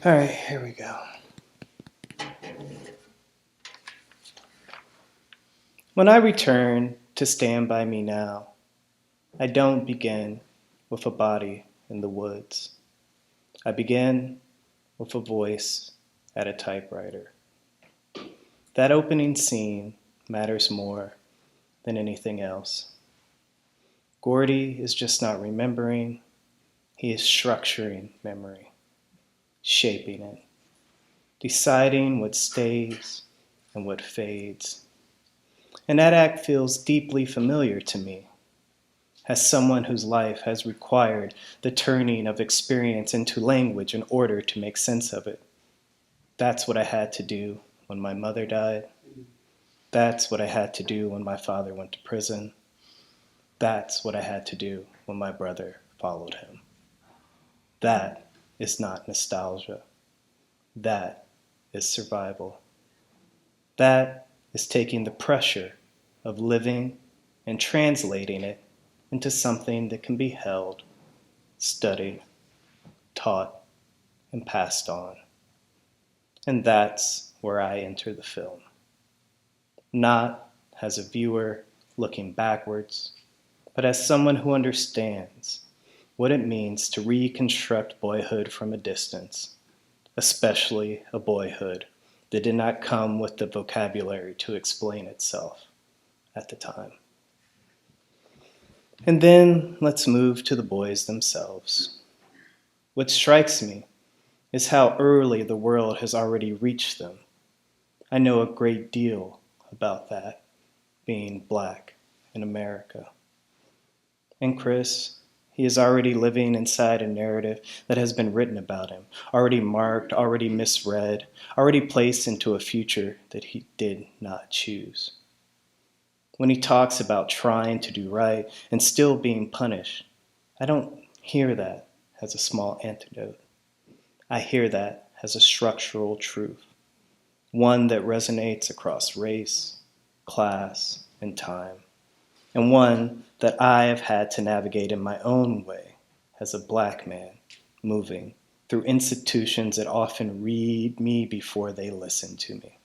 All right, here we go. When I return to Stand By Me Now, I don't begin with a body in the woods. I begin with a voice at a typewriter. That opening scene matters more than anything else. Gordy is just not remembering, he is structuring memory, shaping it, deciding what stays and what fades. And that act feels deeply familiar to me, as someone whose life has required the turning of experience into language in order to make sense of it. That's what I had to do when my mother died. That's what I had to do when my father went to prison. That's what I had to do when my brother followed him. That is not nostalgia. That is survival. That is taking the pressure of living and translating it into something that can be held, studied, taught, and passed on. And that's where I enter the film. Not as a viewer looking backwards, but as someone who understands what it means to reconstruct boyhood from a distance, especially a boyhood that did not come with the vocabulary to explain itself at the time. And then let's move to the boys themselves. What strikes me is how early the world has already reached them. I know a great deal about that, being black in America. And Chris, he is already living inside a narrative that has been written about him, already marked, already misread, already placed into a future that he did not choose. When he talks about trying to do right and still being punished, I don't hear that as a small antidote. I hear that as a structural truth, one that resonates across race, class, and time, and one that I have had to navigate in my own way as a black man moving through institutions that often read me before they listen to me.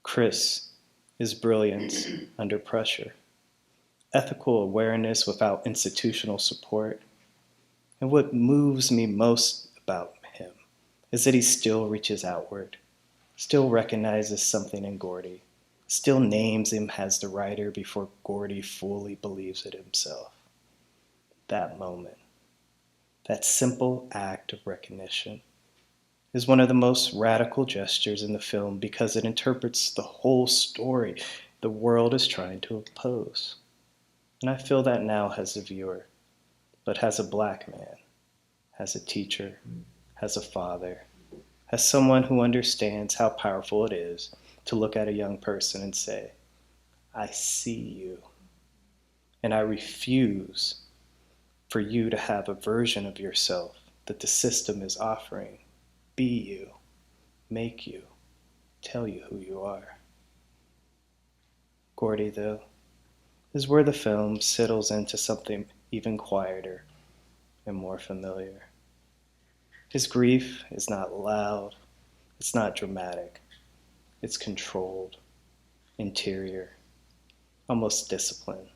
Chris is brilliance under pressure, ethical awareness without institutional support, and what moves me most about him is that he still reaches outward, still recognizes something in Gordy, still names him as the writer before Gordy fully believes it himself. That moment, that simple act of recognition, is one of the most radical gestures in the film because it interprets the whole story the world is trying to oppose. And I feel that now as a viewer, but as a black man, as a teacher, as a father, as someone who understands how powerful it is to look at a young person and say, I see you, and I refuse for you to have a version of yourself that the system is offering. Be you, make you, tell you who you are. Gordy, though, is where the film settles into something even quieter and more familiar. His grief is not loud, it's not dramatic, it's controlled, interior, almost disciplined.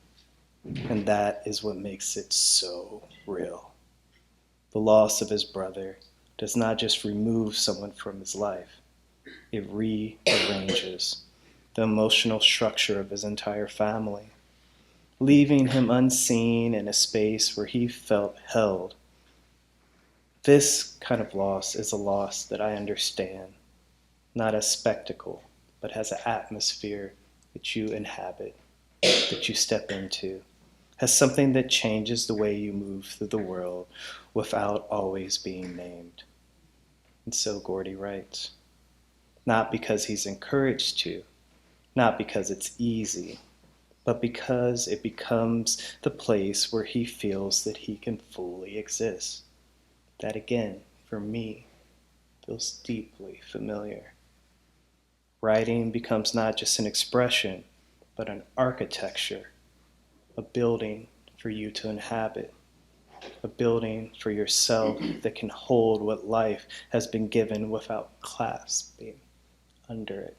And that is what makes it so real. The loss of his brother does not just remove someone from his life, it rearranges the emotional structure of his entire family, leaving him unseen in a space where he felt held. This kind of loss is a loss that I understand, not as spectacle, but as an atmosphere that you inhabit, that you step into, as something that changes the way you move through the world without always being named. And so Gordy writes, not because he's encouraged to, not because it's easy, but because it becomes the place where he feels that he can fully exist. That again, for me, feels deeply familiar. Writing becomes not just an expression, but an architecture, a building for you to inhabit, a building for yourself that can hold what life has been given without clasping under it.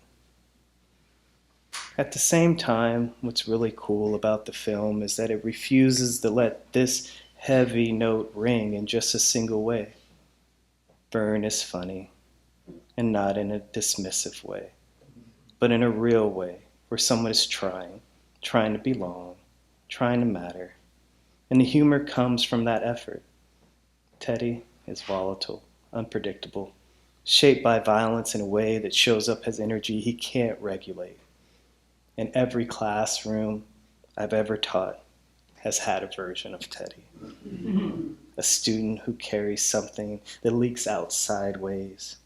At the same time, what's really cool about the film is that it refuses to let this heavy note ring in just a single way. Vern is funny, and not in a dismissive way, but in a real way where someone is trying to belong, trying to matter. And the humor comes from that effort. Teddy is volatile, unpredictable, shaped by violence in a way that shows up as energy he can't regulate. And every classroom I've ever taught has had a version of Teddy. A student who carries something that leaks out sideways,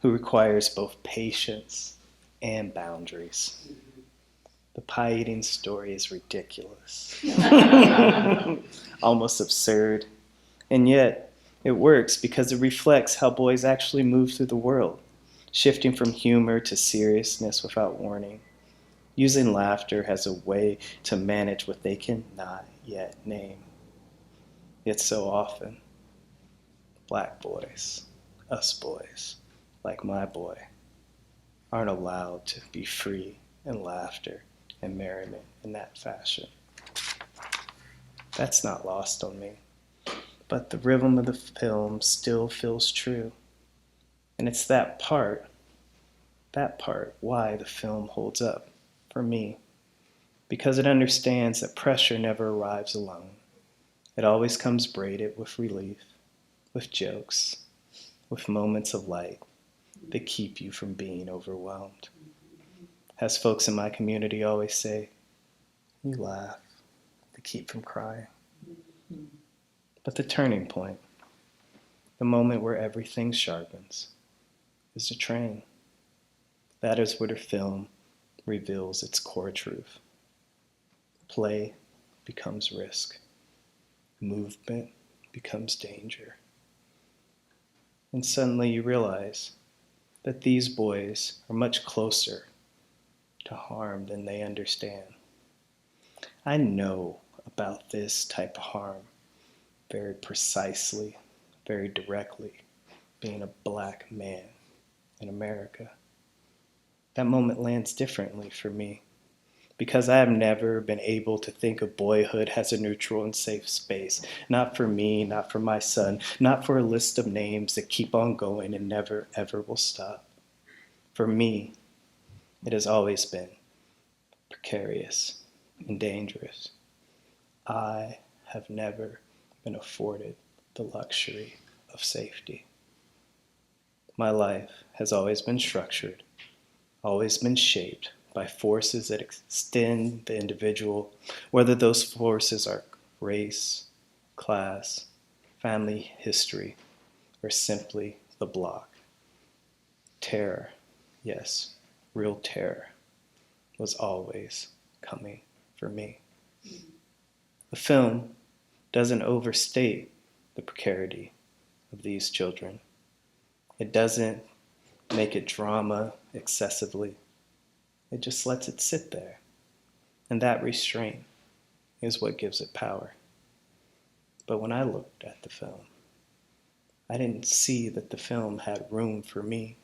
who requires both patience and boundaries. The pie eating story is ridiculous, almost absurd, and yet it works because it reflects how boys actually move through the world, shifting from humor to seriousness without warning, using laughter as a way to manage what they cannot yet name. Yet so often, black boys, us boys, like my boy, aren't allowed to be free in laughter and merriment in that fashion. That's not lost on me, but the rhythm of the film still feels true. And it's that part why the film holds up for me, because it understands that pressure never arrives alone. It always comes braided with relief, with jokes, with moments of light that keep you from being overwhelmed. As folks in my community always say, you laugh to keep from crying. But the turning point, the moment where everything sharpens, is the train. That is where the film reveals its core truth. Play becomes risk. Movement becomes danger. And suddenly you realize that these boys are much closer to harm than they understand. I know about this type of harm very precisely, very directly, being a black man in America. That moment lands differently for me because I have never been able to think of boyhood as a neutral and safe space. Not for me, not for my son, not for a list of names that keep on going and never, ever will stop. For me, it has always been precarious and dangerous. I have never been afforded the luxury of safety. My life has always been structured, always been shaped by forces that extend the individual, whether those forces are race, class, family history, or simply the block. Terror, yes, real terror, was always coming for me. The film doesn't overstate the precarity of these children. It doesn't make it drama excessively. It just lets it sit there. And that restraint is what gives it power. But when I looked at the film, I didn't see that the film had room for me,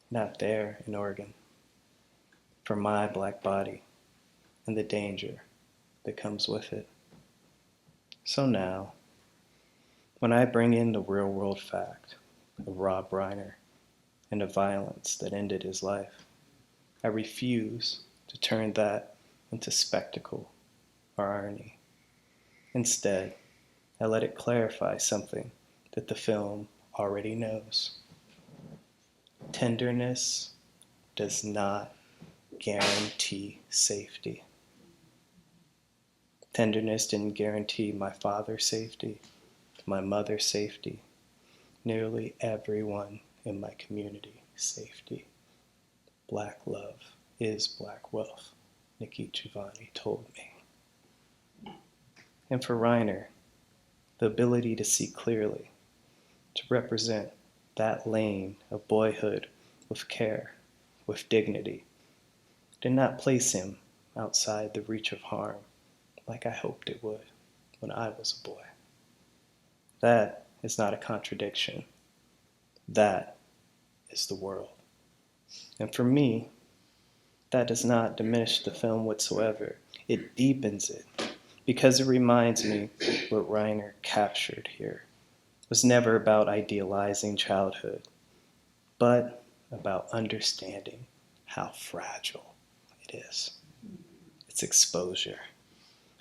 not there in Oregon, for my black body and the danger that comes with it. So now, when I bring in the real world fact of Rob Reiner and the violence that ended his life, I refuse to turn that into spectacle or irony. Instead, I let it clarify something that the film already knows. Tenderness does not guarantee safety. Tenderness didn't guarantee my father's safety, my mother's safety, nearly everyone in my community safety. Black love is black wealth, Nikki Giovanni told me. And for Reiner, the ability to see clearly, to represent that lane of boyhood with care, with dignity, did not place him outside the reach of harm like I hoped it would when I was a boy. That is not a contradiction. That is the world. And for me, that does not diminish the film whatsoever. It deepens it, because it reminds me what Reiner captured here was never about idealizing childhood, but about understanding how fragile it is. Its exposure,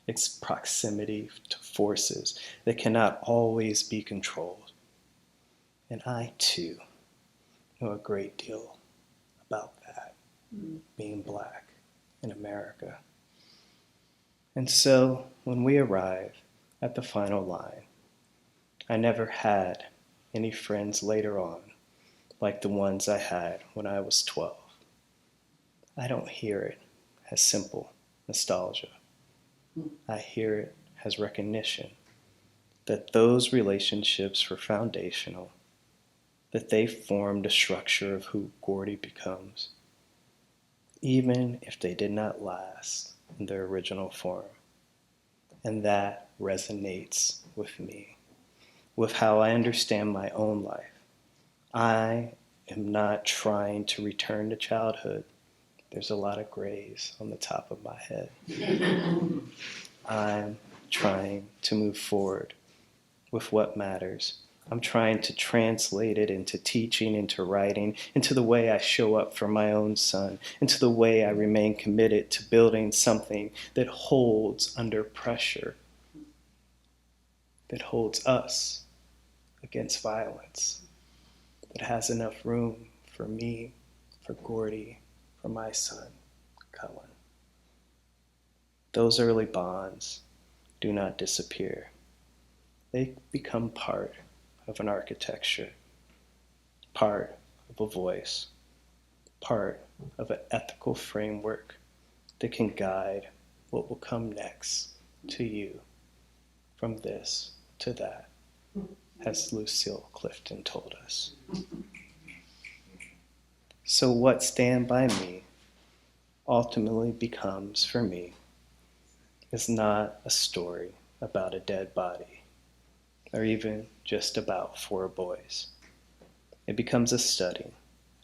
its proximity to forces that cannot always be controlled. And I, too, know a great deal about that, being Black in America. And so, when we arrive at the final line, I never had any friends later on like the ones I had when I was 12. I don't hear it as simple nostalgia. I hear it as recognition that those relationships were foundational, that they formed a structure of who Gordy becomes, even if they did not last in their original form. And that resonates with me, with how I understand my own life. I am not trying to return to childhood. There's a lot of grays on the top of my head. I'm trying to move forward with what matters. I'm trying to translate it into teaching, into writing, into the way I show up for my own son, into the way I remain committed to building something that holds under pressure, that holds us against violence, that has enough room for me, for Gordy, for my son, Cullen. Those early bonds do not disappear. They become part of an architecture, part of a voice, part of an ethical framework that can guide what will come next to you, from this to that, as Lucille Clifton told us. So what Stand By Me ultimately becomes for me is not a story about a dead body, or even just about 4 boys. It becomes a study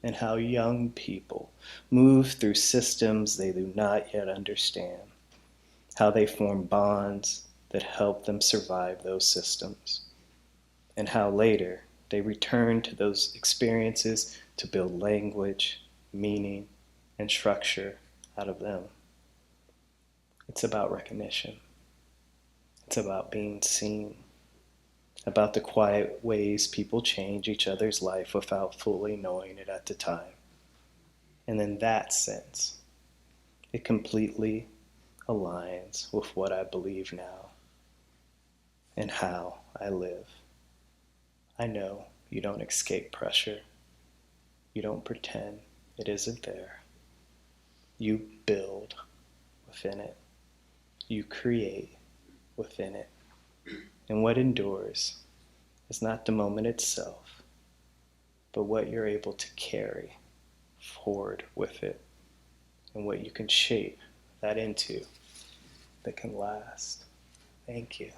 in how young people move through systems they do not yet understand, how they form bonds that help them survive those systems, and how later they return to those experiences to build language, meaning, and structure out of them. It's about recognition. It's about being seen, about the quiet ways people change each other's life without fully knowing it at the time. And in that sense, it completely aligns with what I believe now and how I live. I know you don't escape pressure. You don't pretend it isn't there. You build within it. You create within it. And what endures is not the moment itself, but what you're able to carry forward with it, and what you can shape that into that can last. Thank you.